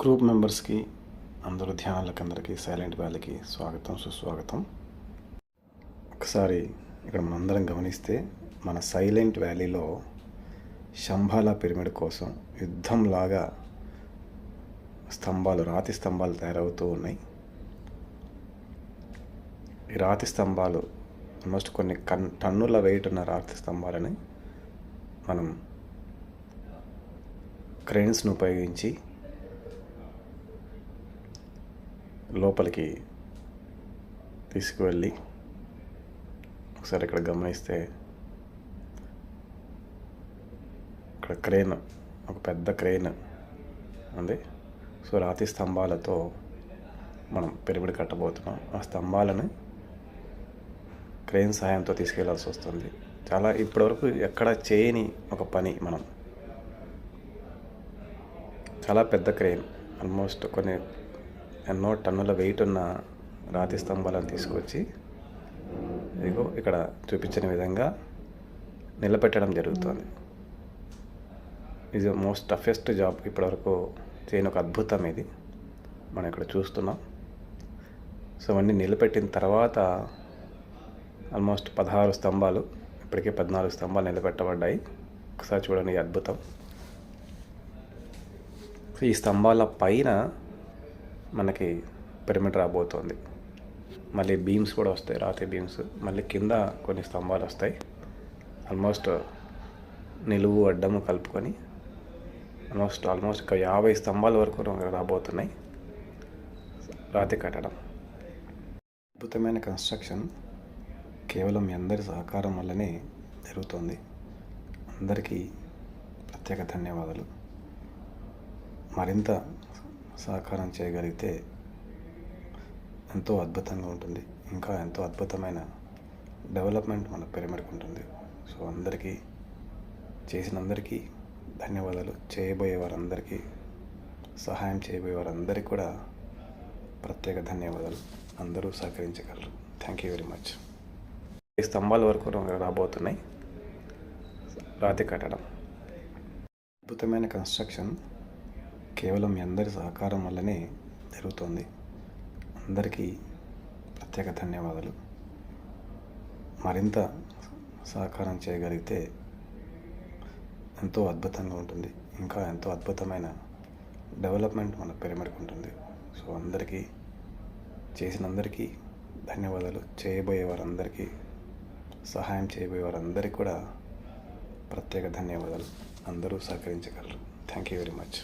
Group మెంబర్స్కి అందరూ ధ్యానాలకందరికీ silent వ్యాలీకి స్వాగతం సుస్వాగతం. ఒకసారి ఇక్కడ మనందరం గమనిస్తే మన సైలెంట్ వ్యాలీలో శంబాలా పిరమిడ్ కోసం యుద్ధంలాగా రాతి స్తంభాలు తయారవుతూ ఉన్నాయి. ఈ రాతి స్తంభాలు ఆల్మోస్ట్ కొన్ని టన్నుల వెయిట్ ఉన్న రాతి స్తంభాలని మనం క్రెయిన్స్ను ఉపయోగించి లోపలికి తీసుకువెళ్ళి ఒకసారి ఇక్కడ గమనిస్తే ఇక్కడ క్రేన్, ఒక పెద్ద క్రేన్ ఉంది. సో రాతి స్తంభాలతో మనం పిరమిడ్ కట్టబోతున్నాం. ఆ స్తంభాలను క్రేన్ సహాయంతో తీసుకెళ్లాల్సి వస్తుంది. చాలా ఇప్పటివరకు ఎక్కడ చేయని ఒక పని. మనం చాలా పెద్ద క్రేన్, ఆల్మోస్ట్ ఎన్నో టన్నుల వెయిట్ ఉన్న రాతి స్తంభాలను తీసుకొచ్చి ఇదిగో ఇక్కడ చూపించిన విధంగా నిలబెట్టడం జరుగుతుంది. ఇది మోస్ట్ టఫెస్ట్ జాబ్, ఇప్పటివరకు చేయని ఒక అద్భుతం ఇది మనం ఇక్కడ చూస్తున్నాం. సో అవన్నీ నిలబెట్టిన తర్వాత ఆల్మోస్ట్ 16 స్తంభాలు, ఇప్పటికే 14 స్తంభాలు నిలబెట్టబడ్డాయి. ఒకసారి చూడండి ఈ అద్భుతం. సో ఈ స్తంభాల పైన మనకి పిరమిడ్ రాబోతోంది. మళ్ళీ బీమ్స్ కూడా వస్తాయి, రాతి బీమ్స్. మళ్ళీ కింద కొన్ని స్తంభాలు వస్తాయి. ఆల్మోస్ట్ నిలువు అడ్డము కలుపుకొని ఆల్మోస్ట్ ఒక 50 స్తంభాల వరకు రాబోతున్నాయి రాతి కట్టడం. అద్భుతమైన కన్స్ట్రక్షన్ కేవలం మీ అందరి సహకారం వల్లనే జరుగుతుంది. అందరికీ ప్రత్యేక ధన్యవాదాలు. మరింత సహకారం చేయగలిగితే ఎంతో అద్భుతంగా ఉంటుంది. ఇంకా ఎంతో అద్భుతమైన డెవలప్మెంట్ మన పిరమిడ్కి ఉంటుంది. సో చేసినందరికీ ధన్యవాదాలు. చేయబోయే వారందరికీ, సహాయం చేయబోయే వారందరికీ కూడా ప్రత్యేక ధన్యవాదాలు. అందరూ సహకరించగలరు. Thank you very much. ఈ స్తంభాల వరకు రాబోతున్నాయి రాతి కట్టడం. అద్భుతమైన కన్స్ట్రక్షన్ కేవలం మీ అందరి సహకారం వల్లనే జరుగుతుంది. అందరికీ ప్రత్యేక ధన్యవాదాలు. మరింత సహకారం చేయగలిగితే ఎంతో అద్భుతంగా ఉంటుంది. ఇంకా ఎంతో అద్భుతమైన డెవలప్మెంట్ మన పిరమిడ్కి ఉంటుంది. సో చేసినందరికీ ధన్యవాదాలు. చేయబోయే వారందరికీ, సహాయం చేయబోయే వారందరికీ కూడా ప్రత్యేక ధన్యవాదాలు. అందరూ సహకరించగలరు. Thank you very much.